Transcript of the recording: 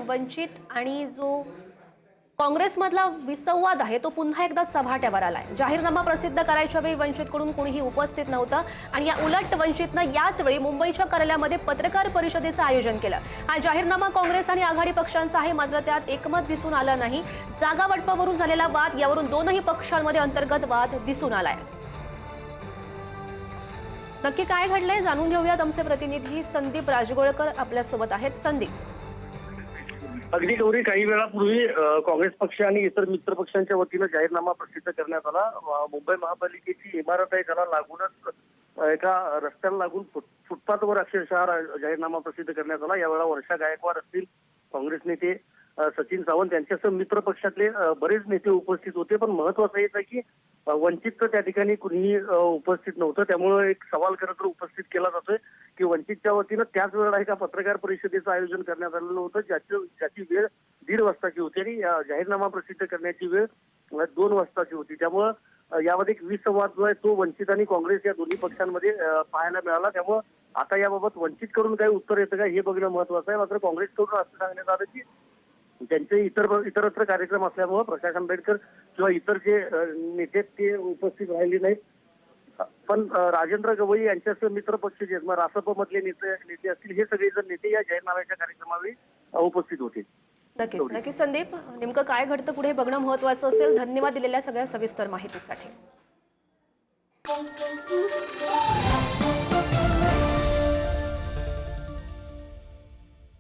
वंचित आणि जो काँग्रेसमधला विसंवाद आहे तो पुन्हा एकदा चव्हाट्यावर आलाय। जाहीरनामा प्रसिद्ध करायच्या वेळी वंचितकडून कोणीही उपस्थित नव्हतं आणि या उलट वंचितनं याच वेळी मुंबईच्या कार्यालयामध्ये पत्रकार परिषदेचं आयोजन केलं। हा जाहीरनामा काँग्रेस आणि आघाडी पक्षांचा आहे, मात्र त्यात एकमत दिसून आलं नाही। जागा वाटपावरून झालेला वाद यावरून दोनही पक्षांमध्ये अंतर्गत वाद दिसून आलाय। नक्की काय घडलंय जाणून घेऊयात। आमचे प्रतिनिधी संदीप राजगोळकर आपल्या सोबत आहेत। संदीप, अगदी गौरी, काही वेळापूर्वी काँग्रेस पक्ष आणि इतर मित्र पक्षांच्या वतीनं जाहीरनामा प्रसिद्ध करण्यात आला। मुंबई महापालिकेची इमारत आहे, त्याला लागूनच एका रस्त्याला लागून फुटपाथवर अक्षरशः जाहीरनामा प्रसिद्ध करण्यात आला। यावेळेला वर्षा गायकवाड असतील, काँग्रेस नेते सचिन सावंत यांच्यासह मित्र पक्षातले बरेच नेते उपस्थित होते। पण महत्वाचं हेच आहे की वंचितचं त्या ठिकाणी कुणीही उपस्थित नव्हतं। त्यामुळे एक सवाल खरं तर उपस्थित केला जातोय की वंचितच्या वतीनं त्याच वेळेला एका पत्रकार परिषदेचं आयोजन करण्यात आलेलं होतं, ज्याची वेळ 1:30 वाजताची होती आणि जाहीरनामा प्रसिद्ध करण्याची वेळ 2 वाजताची होती। त्यामुळं यामध्ये एक विसंवाद जो आहे तो वंचित आणि काँग्रेस या दोन्ही पक्षांमध्ये पाहायला मिळाला। त्यामुळं आता याबाबत वंचितकडून काही उत्तर येतं का हे बघणं महत्वाचं आहे। मात्र काँग्रेसकडून असं सांगण्यात आलं की त्यांचे इतरत्र कार्यक्रम असल्यामुळे प्रकाश आंबेडकर किंवा इतर जे नेते ते उपस्थित राहिले नाहीत। पण राजेंद्र गवई यांच्यासह मित्र पक्ष जे रासप मधले नेते असतील, हे सगळे जर नेते या जाहीरनाम्याच्या कार्यक्रमावेळी उपस्थित होते। नक्कीच संदीप, नेमकं काय घडतं पुढे बघणं महत्वाचं असेल। धन्यवाद दिलेल्या सगळ्या सविस्तर माहितीसाठी।